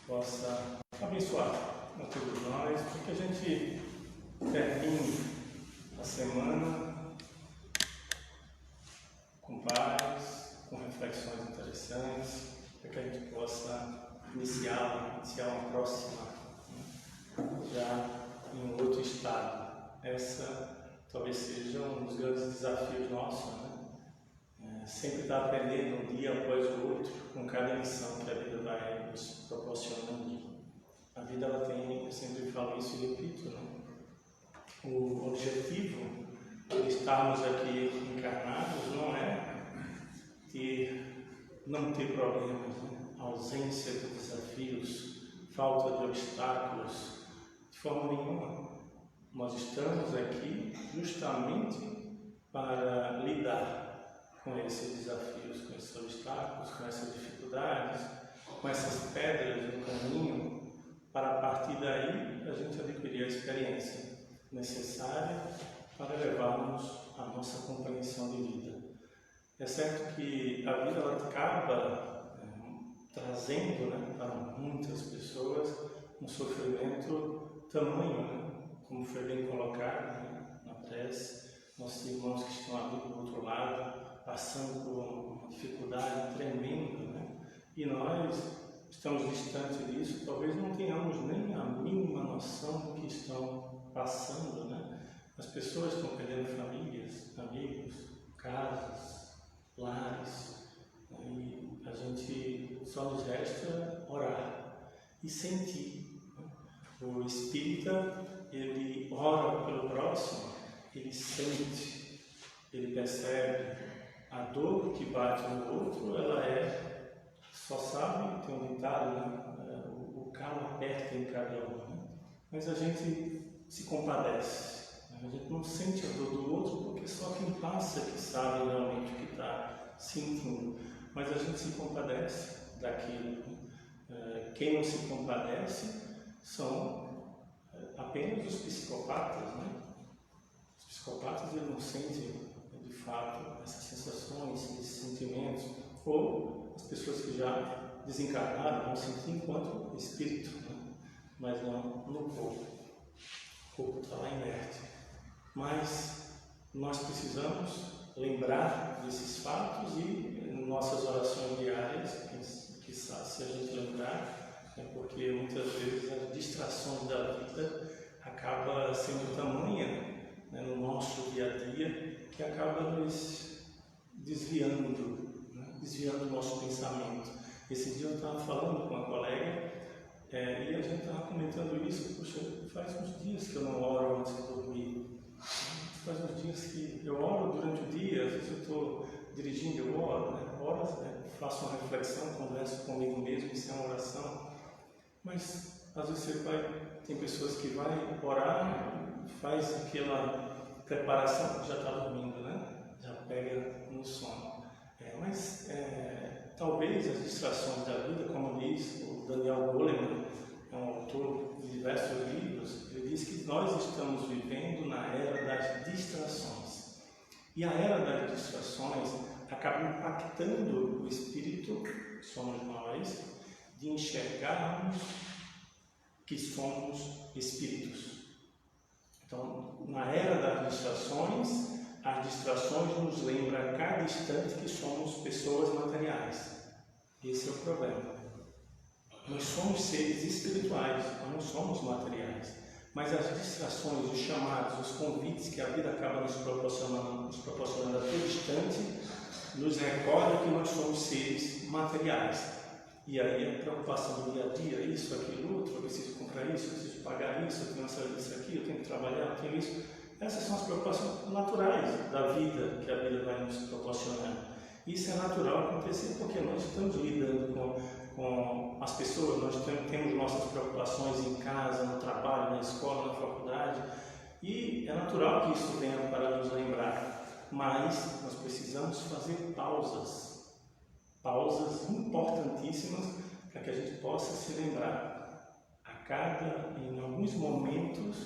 possa abençoar a todos nós, para que a gente termine a semana com paz, com reflexões interessantes, para que a gente possa iniciar uma próxima, já em um outro estado. Essa talvez seja um dos grandes desafios nossos, sempre estar aprendendo um dia após o outro, com cada lição que a vida vai nos proporcionando. A vida, ela tem, eu sempre falo isso e repito, o objetivo de estarmos aqui encarnados não é não ter problemas, ausência de desafios, falta de obstáculos, de forma nenhuma. Nós estamos aqui justamente para lidar com esses desafios, com esses obstáculos, com essas dificuldades, com essas pedras no caminho, para a partir daí a gente adquirir a experiência necessária para levarmos a nossa compreensão de vida. É certo que a vida ela acaba trazendo para muitas pessoas um sofrimento tamanho, como foi bem colocado na prece, nossos irmãos que estão ali do outro lado, passando por uma dificuldade tremenda, e nós estamos distantes disso, talvez não tenhamos nem a mínima noção do que estão passando, As pessoas estão perdendo famílias, amigos, casas, lares, e a gente só nos resta orar e sentir. O espírita, ele ora pelo próximo, ele sente, ele percebe. A dor que bate no outro, ela só sabe, tem um ditado, o calo aperta em cada um, mas a gente se compadece, a gente não sente a dor do outro, porque só quem passa que sabe realmente o que está sentindo, mas a gente se compadece daquilo. Quem não se compadece são apenas os psicopatas, Os psicopatas, eles não sentem de fato essas sensações, esses sentimentos, ou as pessoas que já desencarnaram vão sentir enquanto espírito, mas não no corpo. O corpo está lá inerte. Mas nós precisamos lembrar desses fatos e em nossas orações diárias, se a gente lembrar, porque muitas vezes as distrações da vida acabam sendo tamanha no nosso dia a dia, que acaba nos desviando o nosso pensamento. Esse dia eu estava falando com uma colega e a gente estava comentando isso. Poxa, faz uns dias que eu não oro antes de dormir. Faz uns dias que eu oro durante o dia, às vezes eu estou dirigindo, eu oro, faço uma reflexão, converso comigo mesmo, isso é uma oração. Mas às vezes tem pessoas que vai orar, faz aquela preparação, já está dormindo, já pega no sono. Mas talvez as distrações da vida, como diz o Daniel Goleman, é um autor de diversos livros, ele diz que nós estamos vivendo na era das distrações. E a era das distrações acaba impactando o espírito, que somos nós, de enxergarmos que somos espíritos. Então, na era das distrações, as distrações nos lembram a cada instante que somos pessoas materiais. Esse é o problema. Nós somos seres espirituais, nós não somos materiais. Mas as distrações, os chamados, os convites que a vida acaba nos proporcionando a todo instante, nos recorda que nós somos seres materiais. E aí a preocupação do dia a dia, isso, aquilo, outro, eu preciso comprar isso, eu preciso pagar isso, eu tenho isso aqui, eu tenho que trabalhar, eu tenho isso. Essas são as preocupações naturais da vida, que a vida vai nos proporcionando. Isso é natural acontecer porque nós estamos lidando com as pessoas, nós temos nossas preocupações em casa, no trabalho, na escola, na faculdade, e é natural que isso venha para nos lembrar, mas nós precisamos fazer pausas importantíssimas para que a gente possa se lembrar em alguns momentos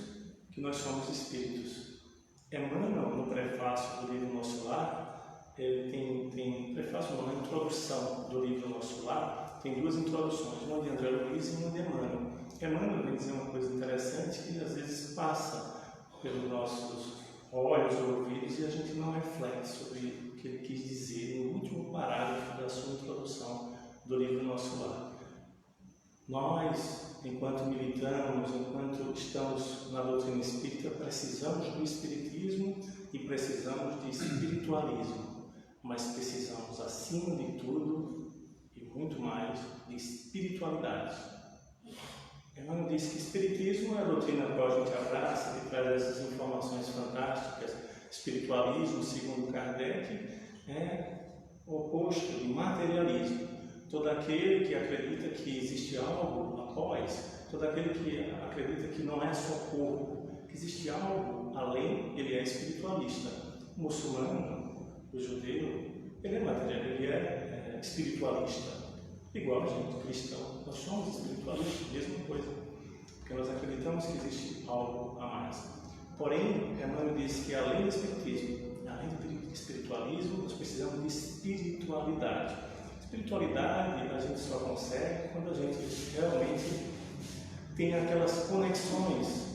que nós somos espíritos. Emmanuel, no prefácio do livro Nosso Lar, ele tem prefácio, na introdução do livro Nosso Lar, tem duas introduções, uma de André Luiz e uma de Emmanuel. Emmanuel vem dizer uma coisa interessante que às vezes passa pelos nossos olhos ou ouvidos e a gente não reflete sobre o que ele quis dizer no último parágrafo da sua introdução do livro Nosso Lar. Nós, enquanto militamos, enquanto estamos na doutrina espírita, precisamos do espiritismo e precisamos de espiritualismo, mas precisamos, acima de tudo e muito mais, de espiritualidade. Emmanuel disse que espiritismo é a doutrina que a gente abraça, que traz essas informações fantásticas. Espiritualismo, segundo Kardec, é o oposto de materialismo. Todo aquele que acredita que existe algo após, todo aquele que acredita que não é só corpo, que existe algo além, ele é espiritualista. O muçulmano, o judeu, ele é materialista, ele é espiritualista. Igual a gente, cristão, nós somos espiritualistas, mesma coisa, porque nós acreditamos que existe algo a mais. Porém, Emmanuel disse que além do espiritismo, além do espiritualismo, nós precisamos de espiritualidade. Espiritualidade a gente só consegue quando a gente realmente tem aquelas conexões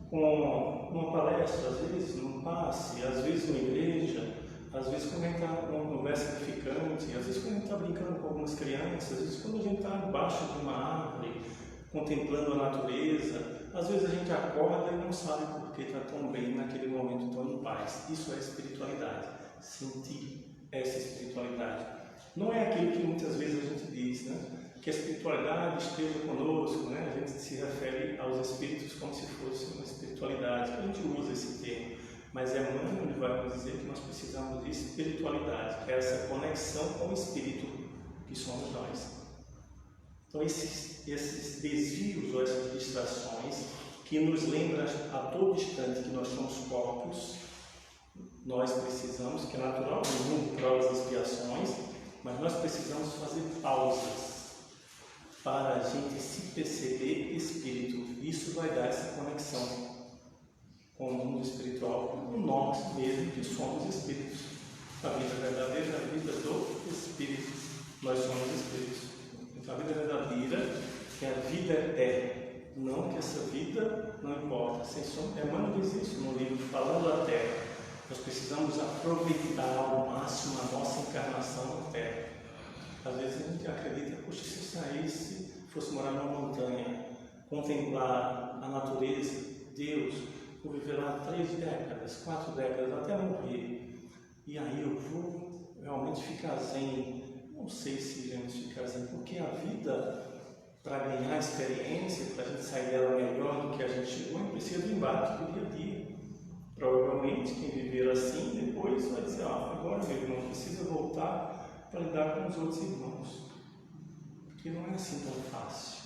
com uma palestra, às vezes num passe, às vezes numa igreja, às vezes quando a gente está numa conversa edificante, às vezes quando a gente está brincando com algumas crianças, às vezes quando a gente está embaixo de uma árvore, contemplando a natureza, às vezes a gente acorda e não sabe por que está tão bem naquele momento, tão em paz. Isso é espiritualidade, sentir essa espiritualidade. Não é aquilo que muitas vezes a gente diz, né? Que a espiritualidade esteja conosco, né? A gente se refere aos espíritos como se fosse uma espiritualidade, a gente usa esse termo. Mas Emmanuel vai nos dizer que nós precisamos de espiritualidade, que é essa conexão com o Espírito que somos nós. Então, esses desvios ou essas distrações que nos lembram a todo instante que nós somos corpos, nós precisamos, que é natural, no mundo provas e expiações, mas nós precisamos fazer pausas para a gente se perceber espírito. Isso vai dar essa conexão com o mundo espiritual, com nós mesmo que somos espíritos. A vida verdadeira é a vida do espírito. Nós somos espíritos. Então, a vida verdadeira é a vida eterna. Não que essa vida não importa. Emmanuel diz isso no livro Falando da Terra. Nós precisamos aproveitar ao máximo a nossa encarnação na Terra. Às vezes a gente acredita, poxa, se eu saísse, fosse morar numa montanha, contemplar a natureza, Deus, vou viver lá 3 décadas, 4 décadas, até morrer. E aí eu vou realmente ficar zen. Não sei se iremos ficar zen, porque a vida, para ganhar experiência, para a gente sair dela melhor do que a gente chegou, a gente precisa do embate do dia a dia. Provavelmente quem viver assim depois vai dizer, agora meu irmão precisa voltar para lidar com os outros irmãos, porque não é assim tão fácil.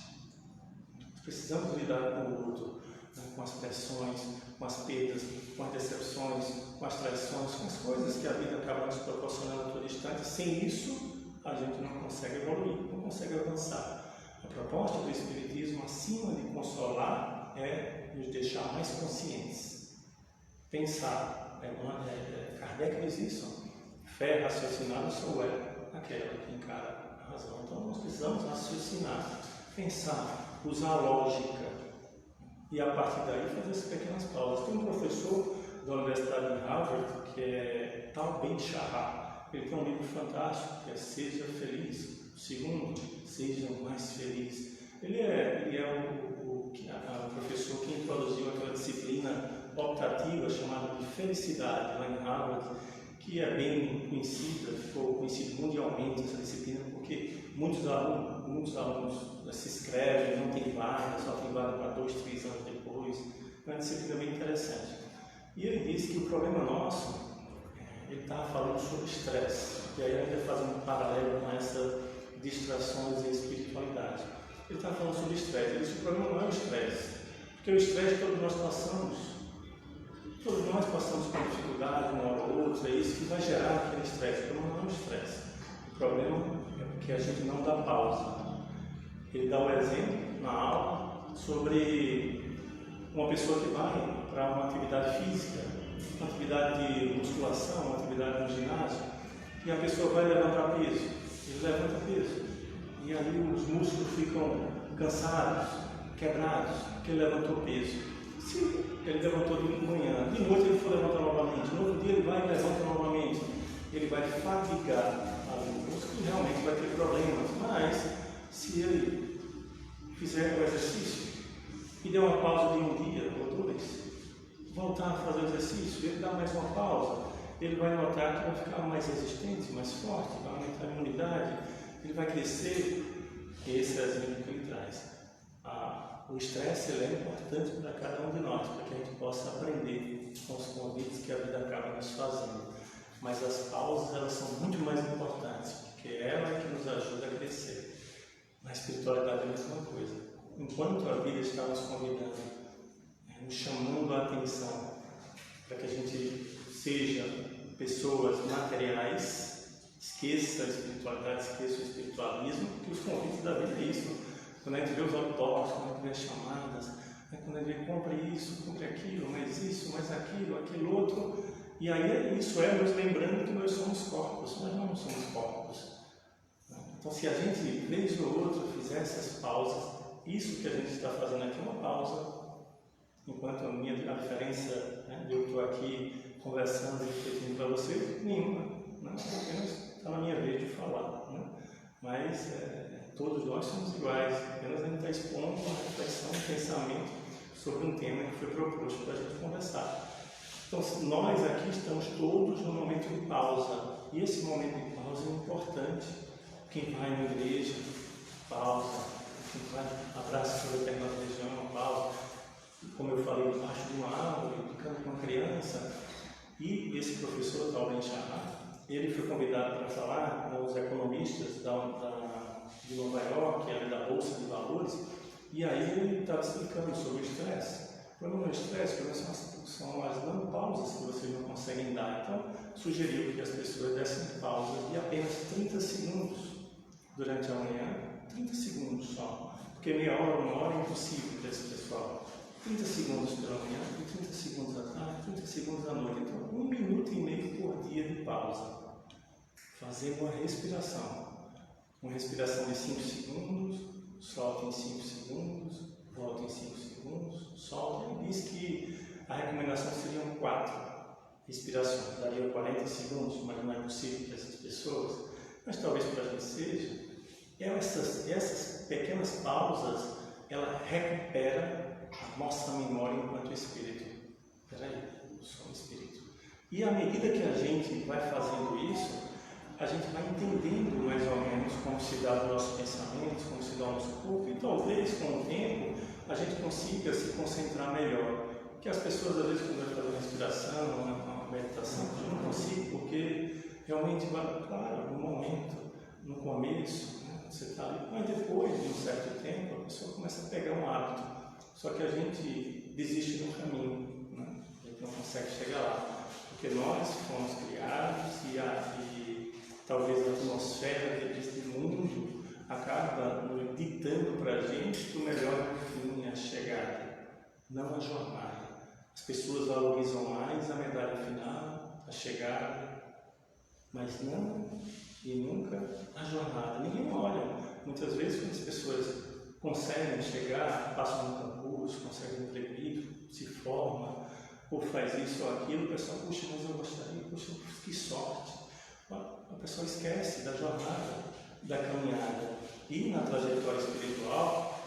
Nós precisamos lidar com o outro, né, com as pressões, com as perdas, com as decepções, com as traições, com as coisas que a vida acaba nos proporcionando a todo instante. Sem isso, a gente não consegue evoluir, não consegue avançar. A proposta do Espiritismo, acima de consolar, é nos deixar mais conscientes. Pensar, Kardec diz isso, fé raciocinada sou aquela que encara a razão. Então nós precisamos raciocinar, pensar, usar a lógica e a partir daí fazer essas pequenas pausas. Tem um professor da Universidade de Harvard que é Tal Ben-Shahar, ele tem um livro fantástico que é Seja Feliz. O segundo, Seja Mais Feliz. Ele é o professor que introduziu aquela disciplina optativa chamada de felicidade lá em Harvard, que é bem conhecida, ficou conhecida mundialmente essa disciplina, porque muitos alunos se inscrevem, não tem vaga, só tem vaga para 2, 3 anos depois. É uma disciplina bem interessante. E ele disse que o problema nosso, ele estava falando sobre estresse, e aí ainda fazendo um paralelo com essas distrações e espiritualidade. Ele estava falando sobre estresse. Ele disse que o problema não é o estresse, porque o estresse todos nós passamos. Todos nós passamos por dificuldade, uma hora ou outra, é isso que vai gerar aquele estresse. O problema não é o estresse. O problema é porque a gente não dá pausa. Ele dá um exemplo na aula sobre uma pessoa que vai para uma atividade física, uma atividade de musculação, uma atividade no ginásio, e a pessoa vai levantar peso. Ele levanta peso. e aí os músculos ficam cansados, quebrados, porque ele levantou peso. Se ele levantou de manhã, de noite ele for levantar novamente, no outro dia ele vai e levanta novamente, ele vai fatigar o músculo e realmente vai ter problemas. Mas se ele fizer o exercício e der uma pausa de um dia ou dois, voltar a fazer o exercício, ele dá mais uma pausa, ele vai notar que vai ficar mais resistente, mais forte, vai aumentar a imunidade, ele vai crescer. Esse é o exemplo que ele traz. O estresse é importante para cada um de nós, para que a gente possa aprender com os convites que a vida acaba nos fazendo. Mas as pausas, elas são muito mais importantes, porque ela é que nos ajuda a crescer. Na espiritualidade é a mesma coisa. Enquanto a vida está nos convidando, nos chamando a atenção, para que a gente seja pessoas materiais, esqueça a espiritualidade, esqueça o espiritualismo, porque os convites da vida é isso. Quando a gente vê os autógrafos, quando a gente vê as chamadas, quando a gente vê compre isso, compre aquilo, mais isso, mais aquilo, aquilo outro, e aí isso é nos lembrando que nós somos corpos, nós não somos corpos. Então, se a gente, vez ou outra, fizer essas pausas, isso que a gente está fazendo aqui é uma pausa, enquanto a diferença, de eu estou aqui conversando e refletindo para você, nenhuma, apenas está na minha vez de falar, mas todos nós somos iguais, apenas a gente está expondo uma reflexão, um pensamento sobre um tema que foi proposto para a gente conversar. Então, nós aqui estamos todos no momento de pausa, e esse momento de pausa é importante. Quem vai na igreja, pausa. Quem vai, abraça sua determinada religião, pausa. Como eu falei, debaixo de uma árvore, ficando com uma criança. E esse professor, Tal Ben-Shahar, ele foi convidado para falar com os economistas de Nova York, da Bolsa de Valores, e aí ele estava explicando sobre o estresse. O problema do estresse, são as não pausas que vocês não conseguem dar. Então, sugeriu que as pessoas dessem pausas de apenas 30 segundos durante a manhã, 30 segundos só, porque meia hora, uma hora é impossível para esse pessoal. 30 segundos pela manhã, 30 segundos à tarde, 30 segundos à noite. Então, 1 minuto e meio por dia de pausa. Fazer uma respiração de 5 segundos, solta em 5 segundos, volta em 5 segundos, solta. Ele diz que a recomendação seriam 4 respirações, daria 40 segundos, mas não é possível para essas pessoas. Mas talvez para a gente seja. Essas pequenas pausas, ela recupera a nossa memória enquanto espírito. Peraí, eu sou um espírito. E à medida que a gente vai fazendo isso, a gente vai entendendo mais ou menos como se dá os nossos pensamentos, como se dá o nosso corpo, e talvez com o tempo a gente consiga se concentrar melhor. Porque as pessoas, às vezes, quando vai fazer uma respiração, uma meditação, eu não consigo, porque realmente vai, claro, no momento, no começo, você está ali, mas depois de um certo tempo, a pessoa começa a pegar um hábito. Só que a gente desiste no caminho, a gente não consegue chegar lá, porque nós fomos criados e talvez a atmosfera deste mundo acaba ditando para a gente que o melhor fim é a chegada, não a jornada. As pessoas valorizam mais a medalha final, a chegada, mas não e nunca a jornada. Ninguém olha. Muitas vezes, quando as pessoas conseguem chegar, passam no concurso, conseguem um emprego, se formam, ou faz isso ou aquilo, o pessoal, puxa, mas eu gostaria, puxa, que sorte. A pessoa esquece da jornada, da caminhada. E na trajetória espiritual,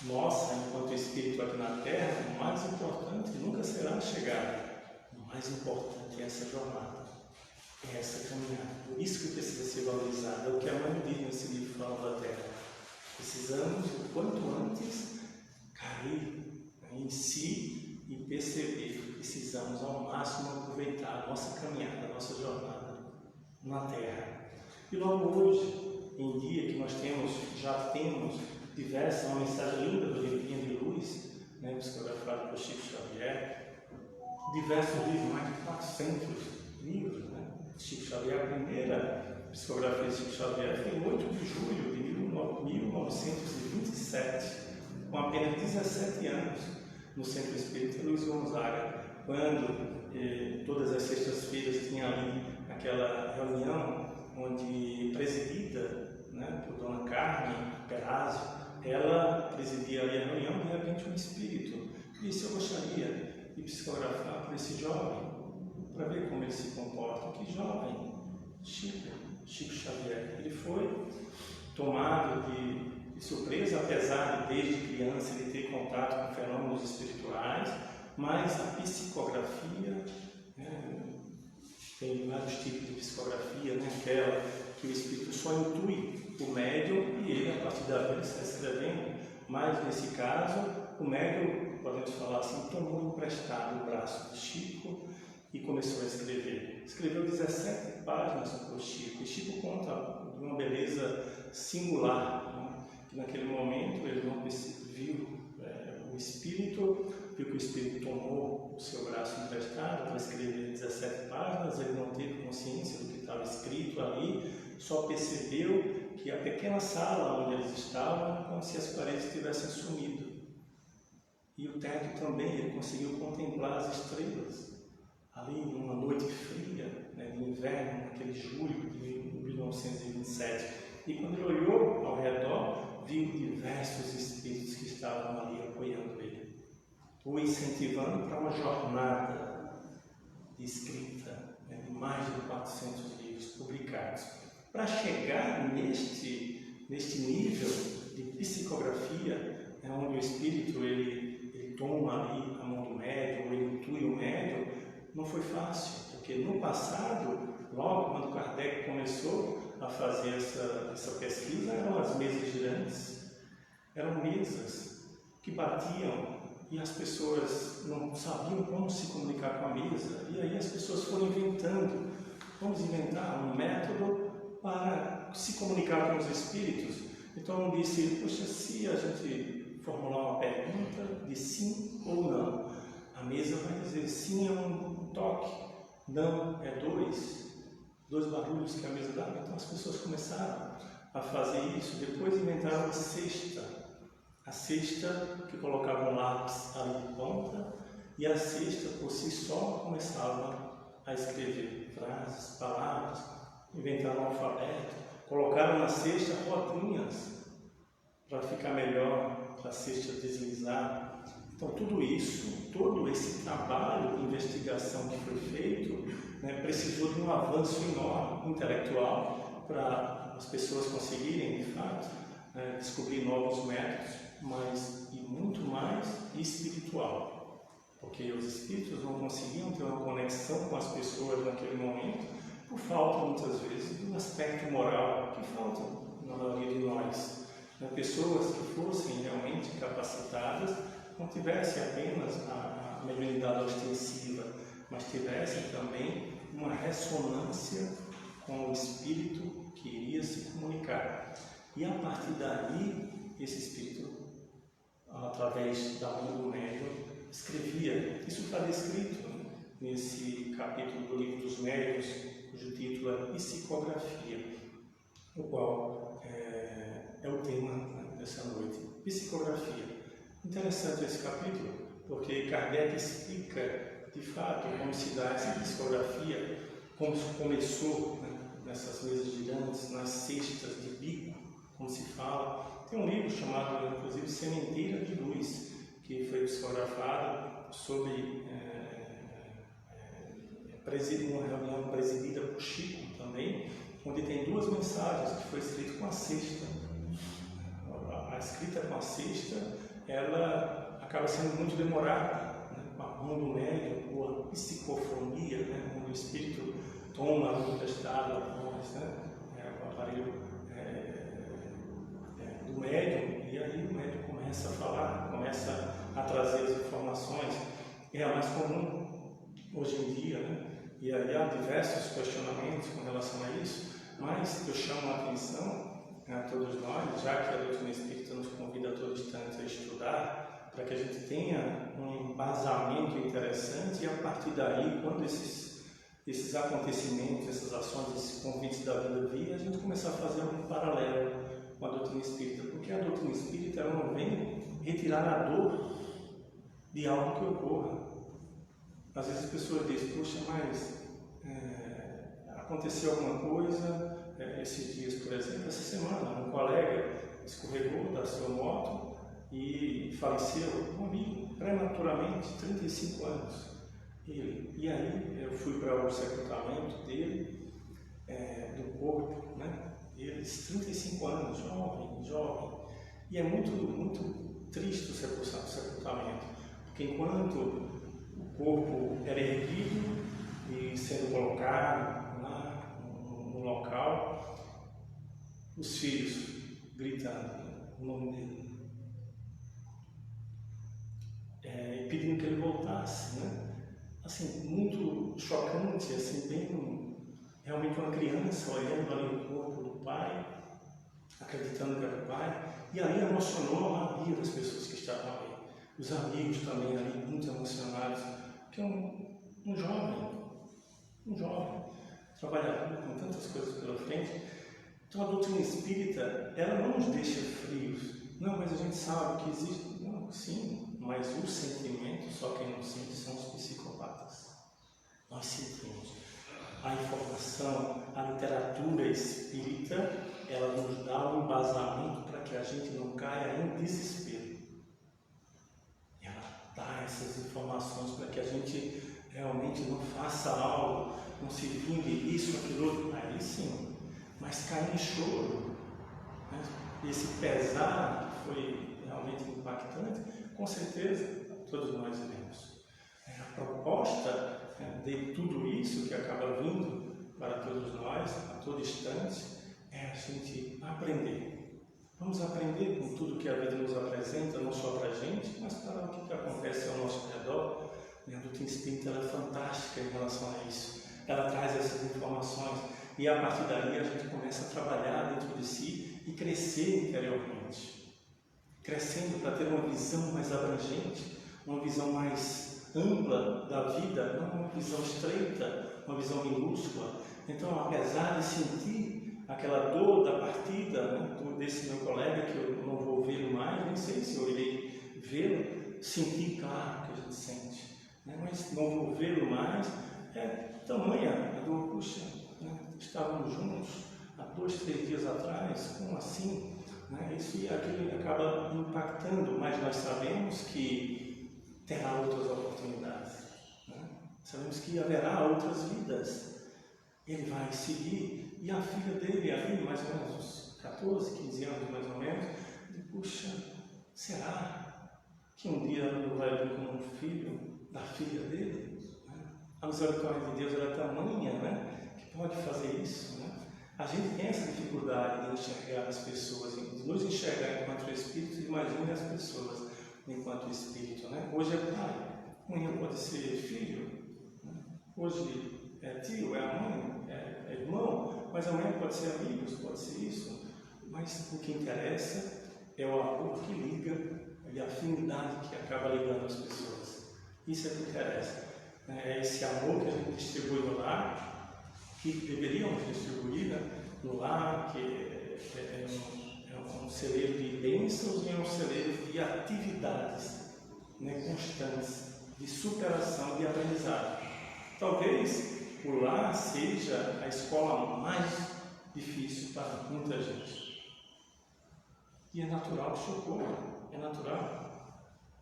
nossa, enquanto espírito aqui na Terra, o mais importante nunca será a chegada. O mais importante é essa jornada, é essa caminhada. Por isso que precisa ser valorizado. É o que a mãe diz nesse livro Fala da Terra. Precisamos, o quanto antes, cair em si e perceber que precisamos ao máximo aproveitar a nossa caminhada, a nossa jornada na Terra. E logo hoje, em dia que nós já temos diversas, uma mensagem linda do Livrinho de Luz, psicografado por Chico Xavier, diversos livros, mais de 400 livros, Chico Xavier, a primeira psicografia de Chico Xavier foi em 8 de julho de 1927, com apenas 17 anos, no Centro Espírita Luiz Gonzaga, quando todas as sextas-feiras tinha ali aquela reunião onde presidida né, por Dona Carmen Perazzo, ela presidia ali a reunião, de repente um espírito disse: eu gostaria de psicografar por esse jovem, para ver como ele se comporta. Que jovem? Chico Xavier. Ele foi tomado de surpresa, apesar de desde criança ele ter contato com fenômenos espirituais, mas a psicografia, né, tem vários tipos de psicografia, né, aquela que o espírito só intui o médium e ele, a partir dali, está escrevendo. Mas nesse caso, o médium, podemos falar assim, tomou emprestado o braço de Chico e começou a escrever. Escreveu 17 páginas para o Chico. E Chico conta de uma beleza singular, né? Que naquele momento ele não viu o espírito, viu que o espírito tomou o seu braço emprestado para escrever 17 páginas, ele não teve consciência do que estava escrito ali, só percebeu que a pequena sala onde eles estavam era como se as paredes tivessem sumido. E o teto também, ele conseguiu contemplar as estrelas. Ali, numa noite fria, né, de inverno, naquele julho de 1927. E quando ele olhou ao redor, viu diversos espíritos que estavam ali apoiando ele, o incentivando para uma jornada de escrita, né, de mais de 400 livros publicados. Para chegar neste nível de psicografia, né, onde o espírito ele toma ali a mão do médium, ele intui o médium, não foi fácil, porque no passado, logo quando Kardec começou a fazer essa pesquisa, eram as mesas girantes, eram mesas que batiam e as pessoas não sabiam como se comunicar com a mesa, e aí as pessoas foram inventando: vamos inventar um método para se comunicar com os espíritos. Então disse: poxa, se a gente formular uma pergunta de sim ou não, a mesa vai dizer sim é um toque, não é dois barulhos que a mesa dá. Então as pessoas começaram a fazer isso. Depois inventaram a cesta que colocava um lápis ali de ponta, e a cesta por si só começava a escrever frases, palavras. Inventaram o alfabeto, colocaram na cesta rodinhas para ficar melhor, para a cesta deslizar. Então tudo isso, todo esse trabalho de investigação que foi feito, né, precisou de um avanço enorme intelectual para as pessoas conseguirem, de fato, descobrir novos métodos, mas e muito mais espiritual, porque os espíritos não conseguiam ter uma conexão com as pessoas naquele momento por falta, muitas vezes, do aspecto moral que falta na maioria de nós. Pessoas que fossem realmente capacitadas, não tivessem apenas a mediunidade ostensiva, mas tivessem também uma ressonância com o espírito que iria se comunicar. E a partir daí, esse espírito, através da mão do médium, escrevia. Isso está descrito, né, nesse capítulo do Livro dos Médiuns, cujo título é Psicografia, o qual é o tema, né, dessa noite. Psicografia. Interessante esse capítulo, porque Kardec explica, de fato, como se dá essa psicografia, como isso começou, né, nessas mesas girantes, nas cestas de bico, como se fala. Tem um livro chamado, inclusive, Sementeira de Luz, que foi psicografado sobre uma reunião presidida por Chico também, onde tem duas mensagens que foi escrito com a cesta. A escrita com a cesta, ela acaba sendo muito demorada, né? Com a mão do médium, ou a psicofonia, né? Quando o espírito toma a emprestado a voz, né? O aparelho do médium, e aí o médium começa a falar, começa a trazer as informações. É a mais comum hoje em dia, né? E aí há diversos questionamentos com relação a isso, mas eu chamo a atenção a todos nós, já que a doutrina espírita nos convida a todo instante a estudar, para que a gente tenha um embasamento interessante, e a partir daí, quando esses acontecimentos, essas ações, esses convites da vida vir, a gente começar a fazer um paralelo com a doutrina espírita, porque a doutrina espírita ela não vem retirar a dor de algo que ocorra. Às vezes as pessoas dizem: poxa, mas aconteceu alguma coisa, esses dias, por exemplo, essa semana, um colega escorregou da sua moto e faleceu, um amigo, prematuramente, 35 anos. E aí eu fui para o sepultamento dele, do corpo, né? Ele, 35 anos, jovem. E é muito triste o sepultamento, porque enquanto o corpo era erguido e sendo colocado lá no local, os filhos gritando o nome dele, e pedindo que ele voltasse, né? Assim, muito chocante, assim, bem, realmente uma criança olhando ali o corpo do pai, acreditando que era o pai, e ali emocionou a maioria das pessoas que estavam ali. Os amigos também ali, muito emocionados, porque um jovem, trabalhador com tantas coisas pela frente. Então a doutrina espírita, ela não nos deixa frios. Não, mas a gente sabe que existe. Não, sim, mas o sentimento, só quem não sente são os psicopatas. Nós sentimos. A informação, a literatura espírita, ela nos dá um embasamento para que a gente não caia em desespero. Ela dá essas informações para que a gente realmente não faça algo, não se vingue isso, aquilo outro. Aí sim, mas cair em choro, né? Esse pesar que foi realmente impactante, com certeza todos nós iremos. A proposta de tudo isso que acaba vindo para todos nós, a todo instante, é a gente aprender. Vamos aprender com tudo que a vida nos apresenta, não só para a gente, mas para o que acontece ao nosso redor. A doutrina espírita ela é fantástica em relação a isso. Ela traz essas informações e a partir daí a gente começa a trabalhar dentro de si e crescer interiormente. Crescendo para ter uma visão mais abrangente, uma visão mais ampla da vida, não uma visão estreita, uma visão minúscula. Então, apesar de sentir aquela dor da partida, né, desse meu colega, que eu não vou vê-lo mais, nem sei se eu irei vê-lo, sentir, claro que a gente sente, né, mas não vou vê-lo mais, tamanha a dor. Puxa, né, estávamos juntos há 2, 3 dias atrás, como assim? Né, isso e aquilo acaba impactando, mas nós sabemos que terá outras oportunidades, né? Sabemos que haverá outras vidas. Ele vai seguir, e a filha dele ali, mais ou menos uns 14, 15 anos mais ou menos, ele, puxa, será que um dia eu vai vir como um filho da filha dele? A misericórdia de Deus é tamanha, né, que pode fazer isso, né? A gente tem essa dificuldade de enxergar as pessoas, de nos enxergar enquanto espírito, imagine as pessoas enquanto espírito, né? Hoje é pai, amanhã pode ser filho, né? Hoje é tio, é a mãe, é irmão, mas amanhã pode ser amigos, pode ser isso. Mas o que interessa é o amor que liga e a afinidade que acaba ligando as pessoas. Isso é o que interessa. É esse amor que a gente distribui no lar, que deveríamos distribuir, né, no lar, que é um celeiro de bênçãos e é um celeiro de atividades, né, constantes, de superação, de aprendizado. Talvez o lar seja a escola mais difícil para muita gente. E é natural que se ocorra, é natural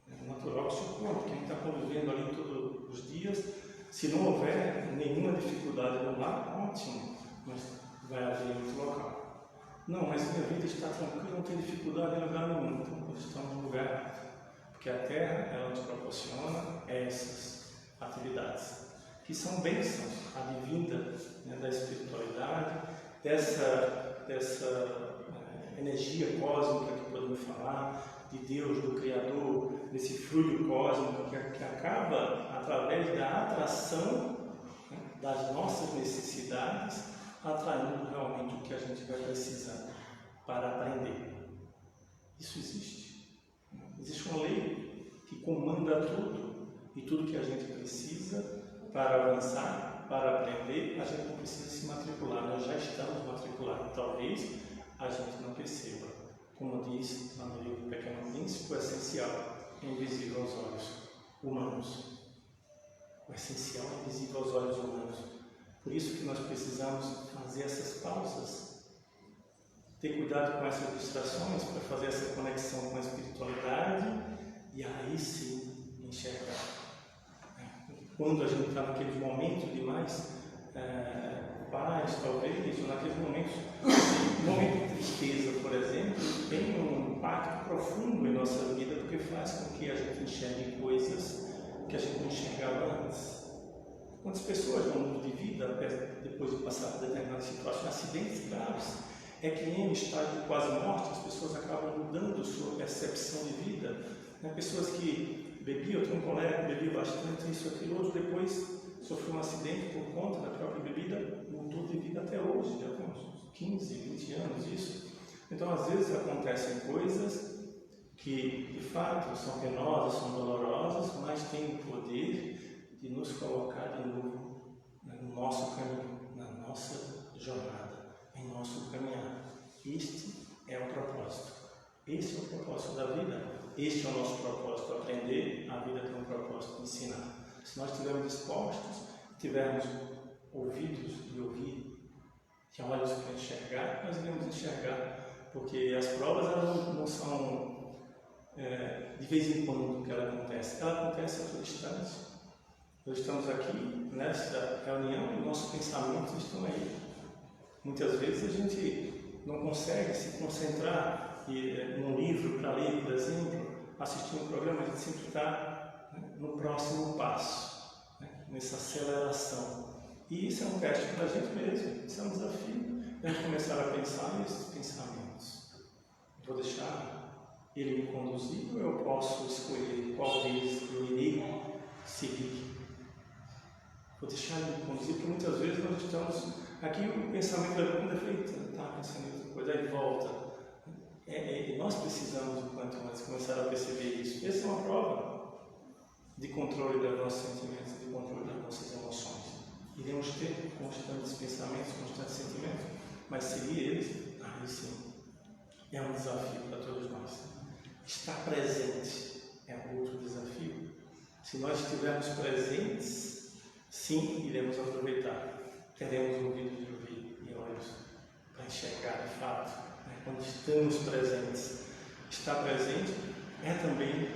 que se ocorra, porque a gente está convivendo ali todos os dias. Se não houver nenhuma dificuldade no lar, ótimo, mas vai haver em outro local. Não, mas minha vida está tranquila, não tem dificuldade em lugar nenhum. Então, nós estamos no lugar errado, porque a Terra, ela nos proporciona essas atividades, que são bênçãos, advinda, né, da espiritualidade, dessa energia cósmica que podemos falar, de Deus, do Criador, desse fluido cósmico que acaba, através da atração, né, das nossas necessidades, atraindo realmente o que a gente vai precisar para aprender. Isso existe. Existe uma lei que comanda tudo, e tudo que a gente precisa para avançar, para aprender, a gente não precisa se matricular, nós já estamos matriculados. Talvez a gente não perceba. Como diz lá no livro Pequeno Príncipe, o essencial é invisível aos olhos humanos. O essencial é invisível aos olhos humanos. Por isso que nós precisamos fazer essas pausas ter cuidado com essas distrações para fazer essa conexão com a espiritualidade e aí sim enxergar. Quando a gente está naqueles momentos de mais paz, talvez, ou naqueles momentos, um momento de tristeza, por exemplo, tem um impacto profundo em nossa vida, porque faz com que a gente enxergue coisas que a gente não enxergava antes. Quantas pessoas no mundo de vida, depois de passar por determinadas situações, acidentes graves, é que em estágio de quase morte, as pessoas acabam mudando sua percepção de vida. Pessoas que bebiam, eu tenho um colega que bebia bastante, isso, aquilo, outro, depois sofreu um acidente por conta da própria bebida, mudou de vida até hoje, já tem uns 15, 20 anos isso. Então, às vezes acontecem coisas que, de fato, são penosas, são dolorosas, mas têm o poder de nos colocar de novo no nosso caminho, na nossa jornada, em nosso caminhar. Este é o propósito. Este é o propósito da vida. Este é o nosso propósito, aprender. A vida tem um propósito de ensinar. Se nós estivermos dispostos, tivermos ouvidos de ouvir, que olhos para enxergar, nós iremos enxergar, porque as provas elas não são de vez em quando que ela acontece a todo instante. Nós estamos aqui nesta reunião e nossos pensamentos estão aí. Muitas vezes a gente não consegue se concentrar num livro para ler, por exemplo, assistir um programa, a gente sempre está no próximo passo, nessa aceleração. E isso é um teste para a gente mesmo, isso é um desafio. A gente começar a pensar nesses pensamentos. Vou deixar ele me conduzir ou eu posso escolher qual deles eu irei seguir? Vou deixar ele me conduzir, porque muitas vezes nós estamos aqui, o pensamento da vida está pensando em outra coisa, aí volta. Nós precisamos, o quanto antes, começar a perceber isso. Essa é uma prova de controle dos nossos sentimentos, de controle das nossas emoções. Iremos ter constantes pensamentos, constantes sentimentos, mas seguir eles, aí sim, é um desafio para todos nós. Estar presente é outro desafio. Se nós estivermos presentes, sim, iremos aproveitar. Teremos ouvidos de ouvir e olhos para enxergar de fato. Quando estamos presentes, estar presente é também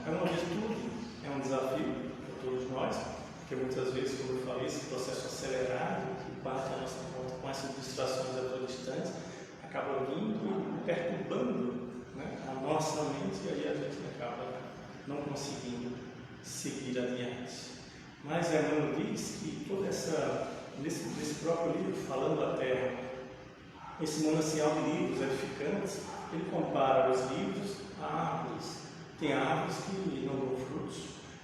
uma virtude, é um desafio para todos nós, porque muitas vezes, como eu falei, esse processo acelerado que bate a nossa porta com essas distrações a todo instante, acaba vindo e perturbando a nossa mente e aí a gente acaba não conseguindo seguir adiante. Mas Emmanuel diz que toda nesse próprio livro, Falando a Terra, esse manancial de livros edificantes, ele compara os livros a árvores. Tem árvores que não dão frutos,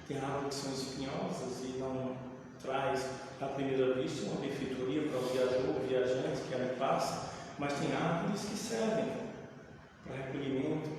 tem árvores que são espinhosas e não traz, à primeira vista, uma benfeitoria para o viajante que ali passa, mas tem árvores que servem para recolhimento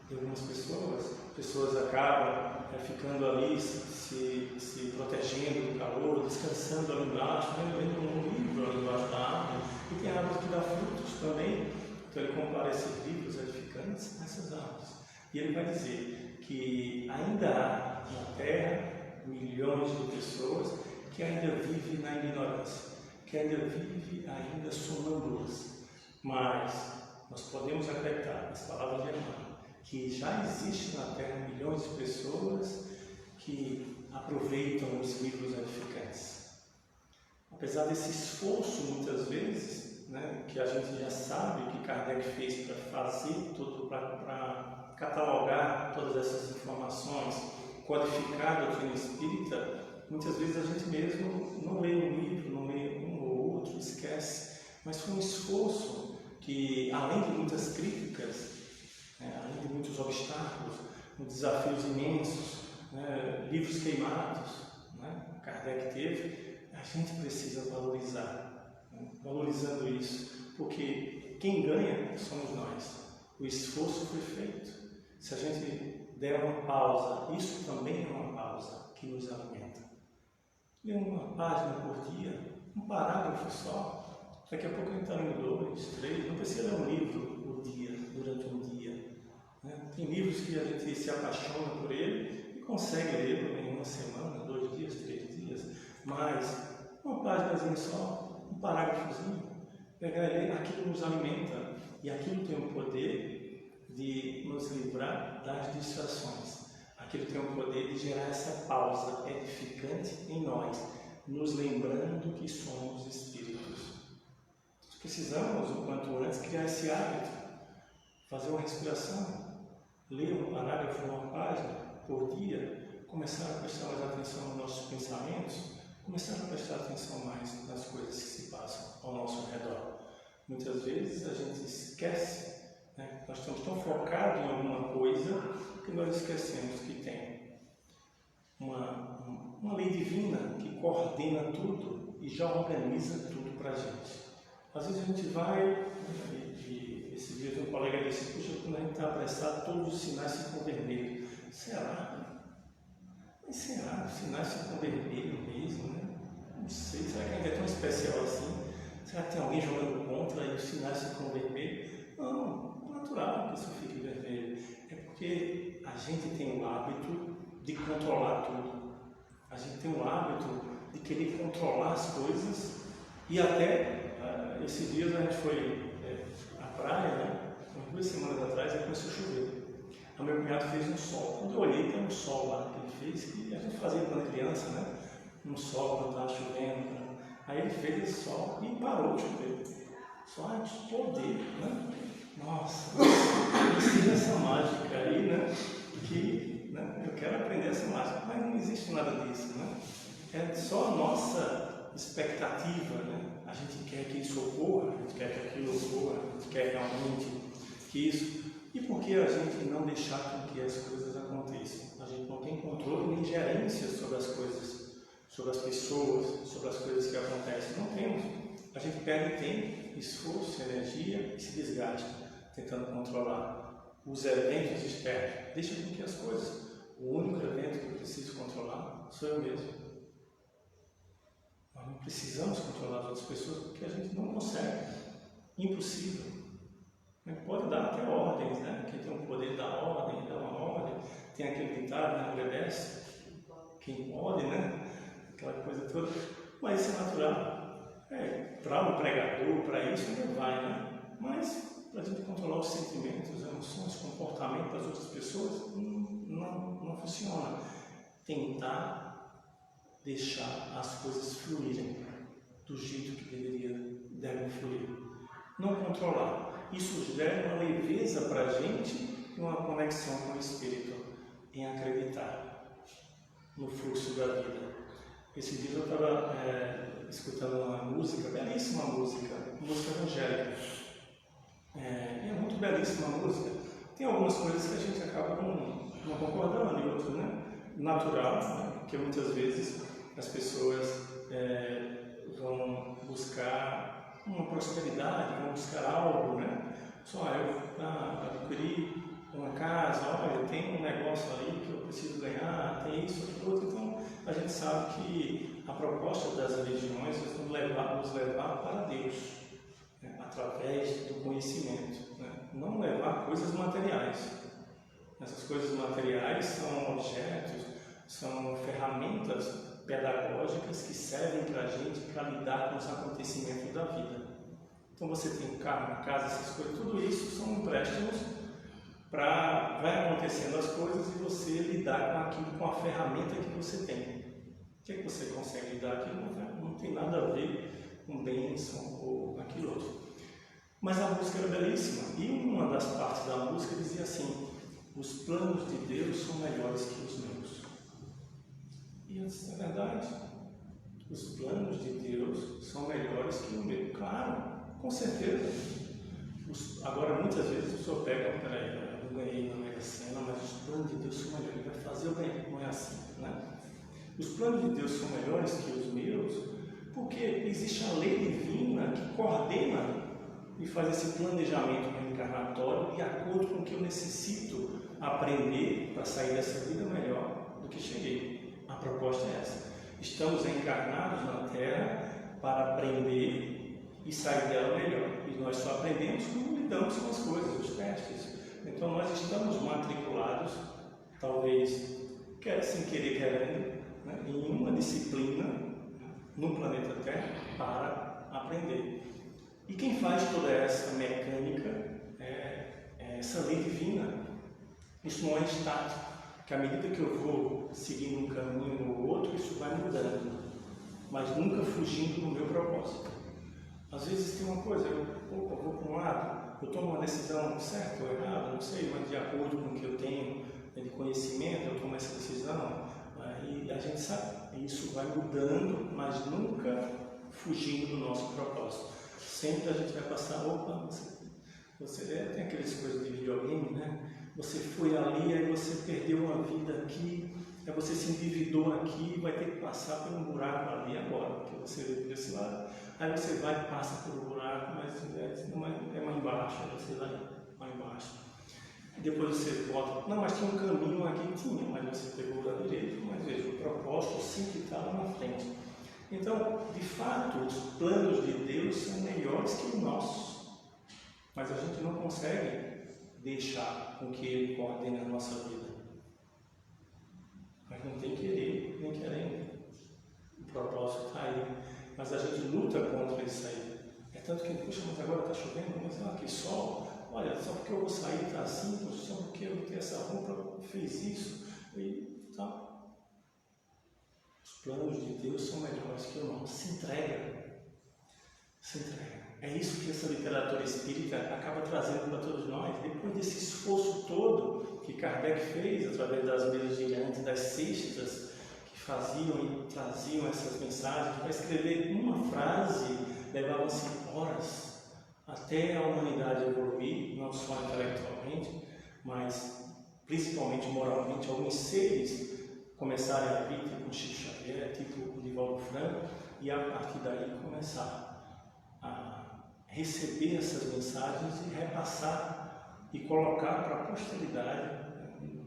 de algumas pessoas. Pessoas acabam ficando ali, se protegendo do calor, descansando ali embaixo, lendo um livro ali embaixo da árvore. E tem árvores que dão frutos também. Então ele compara esses livros edificantes a essas árvores. E ele vai dizer que ainda há na Terra milhões de pessoas que ainda vivem na ignorância, que ainda vivem ainda sonâmbulas. Mas nós podemos acreditar nas palavras de Emmanuel que já existe na Terra milhões de pessoas que aproveitam os livros edificantes. Apesar desse esforço, muitas vezes, que a gente já sabe que Kardec fez para fazer tudo, para catalogar todas essas informações, codificar a doutrina espírita, muitas vezes a gente mesmo não lê um livro, não lê um ou outro, esquece. Mas foi um esforço que, além de muitas críticas, além de muitos obstáculos, desafios imensos, livros queimados, Kardec teve, a gente precisa valorizar, valorizando isso, porque quem ganha somos nós. O esforço foi feito. Se a gente der uma pausa, isso também é uma pausa que nos alimenta. Ler uma página por dia, um parágrafo só, daqui a pouco a gente está lendo 2, 3, não precisa ler um livro por dia, durante um dia. Tem livros que a gente se apaixona por ele e consegue ler em uma semana, 2 dias, 3 dias, mas uma páginazinha só, um parágrafozinho, aquilo nos alimenta e aquilo tem o poder de nos livrar das distrações. Aquilo tem o poder de gerar essa pausa edificante em nós, nos lembrando que somos espíritos. Nós precisamos, o quanto antes, criar esse hábito, fazer uma respiração, ler um parágrafo, uma página por dia, começar a prestar mais atenção nos nossos pensamentos, começar a prestar atenção mais nas coisas que se passam ao nosso redor. Muitas vezes a gente esquece, né? Nós estamos tão focados em alguma coisa que nós esquecemos que tem uma lei divina que coordena tudo e já organiza tudo para a gente. Às vezes a gente vai, e esse dia um colega disse, puxa, quando a gente está apressado, todos os sinais ficam vermelhos. Será? Mas será? Os sinais ficam vermelhos mesmo, né? Não sei, será que ainda é tão especial assim? Será que tem alguém jogando contra e os sinais ficam vermelhos? Não, é natural que isso fique vermelho. É porque a gente tem o hábito de controlar tudo. A gente tem o hábito de querer controlar as coisas e até, esses dias a gente foi à praia, né? Umas 2 semanas atrás, aí começou a chover. O meu cunhado fez um sol. Quando eu olhei, tem um sol lá que ele fez, que a gente fazia quando criança, né? Um sol quando estava chovendo. Aí ele fez esse sol e parou de chover. Só de poder, né? Nossa, ensina essa mágica aí, né? Que, né? Eu quero aprender essa mágica, mas não existe nada disso, né? É só a nossa expectativa, né? A gente quer que isso ocorra, a gente quer que aquilo ocorra, a gente quer realmente que isso. E por que a gente não deixar com que as coisas aconteçam? A gente não tem controle nem gerência sobre as coisas, sobre as pessoas, sobre as coisas que acontecem. Não temos. A gente perde tempo, esforço, energia e se desgasta tentando controlar os eventos externos. Deixa com que as coisas. O único evento que eu preciso controlar sou eu mesmo. Nós não precisamos controlar as outras pessoas porque a gente não consegue. Impossível. Pode dar até ordens, né? Quem tem o poder da ordem, dá uma ordem. Tem aquele ditado, né? Obedece quem pode, né? Aquela coisa toda. Mas isso é natural. Para um pregador, para isso, ele vai, né? Mas para a gente controlar os sentimentos, as emoções, o comportamento das outras pessoas, não funciona. Tentar deixar as coisas fluírem do jeito que devem fluir. Não controlar. Isso gera uma leveza para a gente e uma conexão com o Espírito, em acreditar no fluxo da vida. Esse dia eu estava escutando uma música, belíssima música evangélica. É muito belíssima a música. Tem algumas coisas que a gente acaba não concordando e outras, né? Natural, né? Porque muitas vezes as pessoas vão buscar uma prosperidade, vão buscar algo, né? Só eu adquiri uma casa, olha, tem um negócio ali que eu preciso ganhar, tem isso, aquilo outro. Então, a gente sabe que a proposta das religiões é nos levar para Deus, né? Através do conhecimento, né? Não levar coisas materiais. Essas coisas materiais são objetos, são ferramentas pedagógicas que servem para a gente para lidar com os acontecimentos da vida. Então você tem um carro, uma casa, essas coisas, tudo isso são empréstimos para vai acontecendo as coisas e você lidar com aquilo, com a ferramenta que você tem. O que é que você consegue lidar aquilo? Não tem nada a ver com bênção ou aquilo outro. Mas a música era belíssima e uma das partes da música dizia assim: os planos de Deus são melhores que os meus. E eu disse, é verdade, os planos de Deus são melhores que o meu. Claro, com certeza. Agora, muitas vezes o senhor pega, peraí, eu ganhei na Mega Sena, mas os planos de Deus são melhores. Ele vai fazer, eu ganhei, não é assim, né? Os planos de Deus são melhores que os meus, porque existe a lei divina que coordena e faz esse planejamento reencarnatório de acordo com o que eu necessito aprender para sair dessa vida melhor do que cheguei. A proposta é essa. Estamos encarnados na Terra para aprender e sair dela melhor. E nós só aprendemos quando lidamos com as coisas, os testes. Então nós estamos matriculados, talvez sem querer querendo, né, em uma disciplina no planeta Terra para aprender. E quem faz toda essa mecânica é essa lei divina. Isso não é estático, porque à medida que eu vou seguindo um caminho ou outro, isso vai mudando, mas nunca fugindo do meu propósito. Às vezes tem uma coisa, eu vou para um lado, eu tomo uma decisão certa ou errada, não sei, mas de acordo com o que eu tenho de conhecimento, eu tomo essa decisão, e a gente sabe, isso vai mudando, mas nunca fugindo do nosso propósito. Sempre a gente vai passar, você tem aquelas coisas de videogame, né? Você foi ali, aí você perdeu uma vida aqui, aí você se endividou aqui, vai ter que passar por um buraco ali agora, porque você veio desse lado. Aí você vai e passa por um buraco, mas é mais embaixo, aí você vai mais embaixo. E depois você volta, não, mas tinha um caminho aqui, tinha, mas você pegou da direita, mas veja, o propósito sempre está lá na frente. Então, de fato, os planos de Deus são melhores que os nossos, mas a gente não consegue deixar com que Ele coordene a nossa vida. Mas não tem querer, nem querendo. O propósito está aí, mas a gente luta contra isso aí. É tanto que, puxa, mas agora está chovendo, mas que sol, olha, só porque eu vou sair está assim, só porque eu tenho essa roupa, fez isso, e tá. Os planos de Deus são melhores que o nosso. Se entrega. Se entrega. É isso que essa literatura espírita acaba trazendo para todos nós. Depois desse esforço todo que Kardec fez, através das mesas gigantes, das cestas, que faziam e traziam essas mensagens, para escrever uma frase, levavam-se horas até a humanidade evoluir, não só intelectualmente, mas principalmente moralmente. Alguns seres começarem a vir, tipo Chico Xavier, tipo Divaldo Franco, e a partir daí começar a receber essas mensagens e repassar e colocar para a posteridade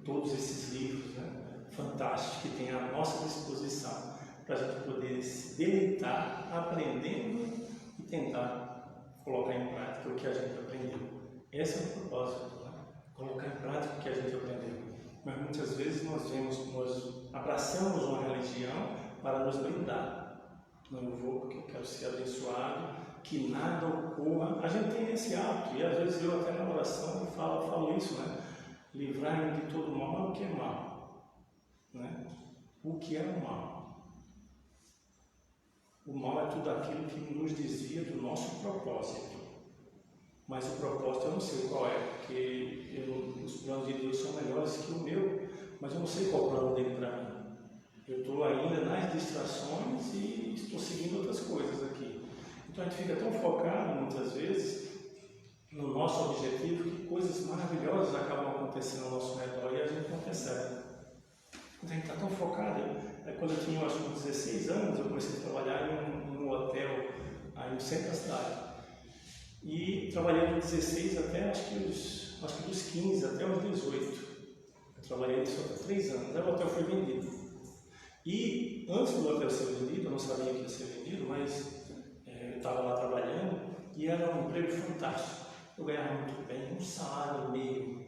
todos esses livros, né, fantásticos que tem à nossa disposição para a gente poder se deleitar aprendendo e tentar colocar em prática o que a gente aprendeu. Esse é o propósito, né? Colocar em prática o que a gente aprendeu. Mas muitas vezes nós abraçamos uma religião para nos blindar. Não, eu vou porque eu quero ser abençoado, que nada ocorra. A gente tem esse hábito, e às vezes eu até na oração falo isso, né? Livrar-me de todo mal. Mas o que é mal? Né? O que é o mal? O mal é tudo aquilo que nos desvia do nosso propósito. Mas o propósito eu não sei qual é, porque os planos de Deus são melhores que o meu, mas eu não sei qual é o plano dele para mim. Eu estou ainda nas distrações e estou seguindo outras coisas aqui. Então a gente fica tão focado, muitas vezes, no nosso objetivo, que coisas maravilhosas acabam acontecendo ao nosso redor e a gente não percebe. Então a gente está tão focado. Quando eu tinha, acho que 16 anos, eu comecei a trabalhar em um hotel aí no centro da cidade. E trabalhei de 16 até, acho que dos 15 até os 18. Eu trabalhei só por 3 anos. Aí o hotel foi vendido. E antes do hotel ser vendido, eu não sabia que ia ser vendido, mas eu estava lá trabalhando e era um emprego fantástico. Eu ganhava muito bem, um salário e meio.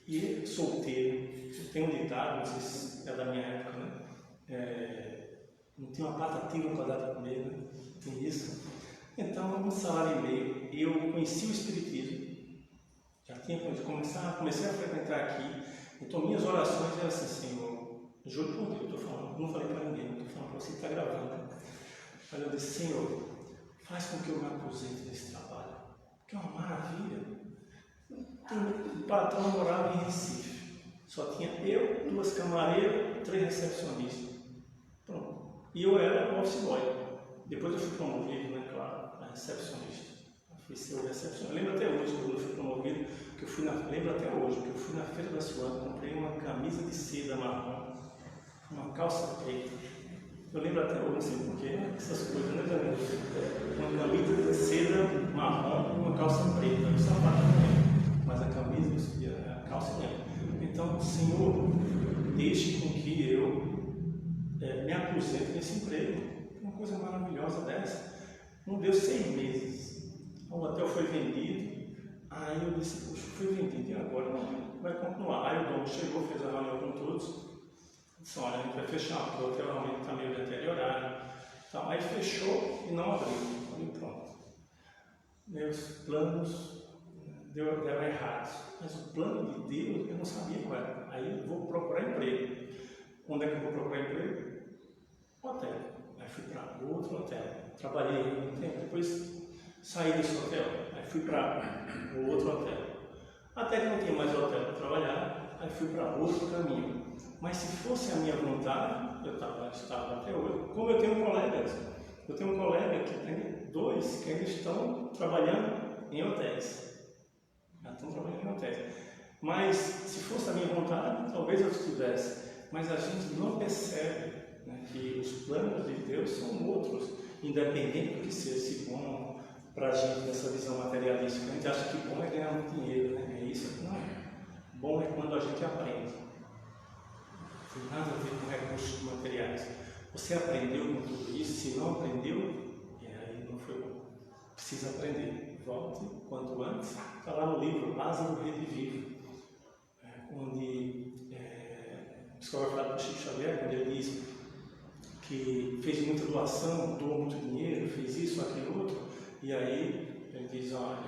E solteiro. Tem um ditado, não sei se é da minha época, né? Não tem uma patativa para dar para comer, né? Tem isso. Então, um salário e meio, eu conheci o Espiritismo, já tinha comecei a frequentar aqui, então minhas orações eram assim, Senhor, juro por Deus, eu estou falando, não falei para ninguém, estou falando para você que está gravando, mas eu disse, Senhor, faz com que eu me aposente desse trabalho, que é uma maravilha. O patrão morava em Recife, só tinha eu, 2 camareiras, 3 recepcionistas, pronto, e eu era office boy. Depois eu fui promovido, né, claro, a recepcionista. Eu fui ser o recepcionista. Eu lembro até hoje, quando eu fui promovido, que eu fui na Feira da Suana, comprei uma camisa de seda marrom, uma calça preta. Eu lembro até hoje, não sei porquê, essas coisas, né, Janine? Uma camisa de seda marrom, uma calça preta, um sapato também, mas a camisa, a calça não. Então, Senhor, deixe com que eu me aposente desse emprego. Uma coisa maravilhosa dessa. Não deu 6 meses. O hotel foi vendido. Aí eu disse, puxa, foi vendido e agora? Não, vai continuar. Aí o dono chegou, fez a reunião com todos. Disse, olha, a gente vai fechar, porque o hotel realmente está meio deteriorado. Então, aí fechou e não abriu. e pronto. Meus planos deram errados, mas o plano de Deus eu não sabia qual era. Aí eu vou procurar emprego. Onde é que eu vou procurar emprego? Hotel. Aí fui para outro hotel. Trabalhei um tempo, depois saí desse hotel. Aí fui para o outro hotel. Até que não tinha mais hotel para trabalhar, aí fui para outro caminho. Mas se fosse a minha vontade, eu estava até hoje. Como eu tenho colegas, que tem dois que ainda estão trabalhando em hotéis. Já estão trabalhando em hotéis. Mas se fosse a minha vontade, talvez eu estivesse. Mas a gente não percebe, né, que os planos de Deus são outros, independente do que seja bom para a gente nessa visão materialística. A gente acha que bom é ganhar muito dinheiro, né? É isso? Não é. Bom é quando a gente aprende. Não tem nada a ver com recursos materiais. Você aprendeu com tudo isso? Se não aprendeu, aí não foi bom. Precisa aprender. Volte quanto antes. Está lá no livro Lázaro Redivivo, onde o psicólogo Chico Xavier, quando ele diz que fez muita doação, doou muito dinheiro, fez isso, aquilo, outro, e aí ele diz, olha,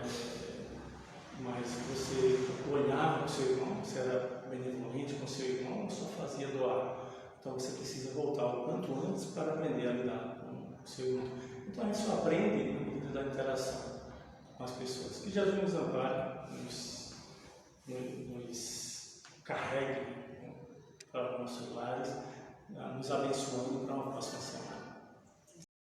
mas você olhava para o seu irmão, você era benevolente com o seu irmão, ou só fazia doar? Então você precisa voltar o quanto antes para aprender a lidar com o seu irmão. Então a gente só aprende na medida da interação com as pessoas. Que Jesus nos ampare, nos carregue para os nossos lares, nos abençoando para uma próxima semana.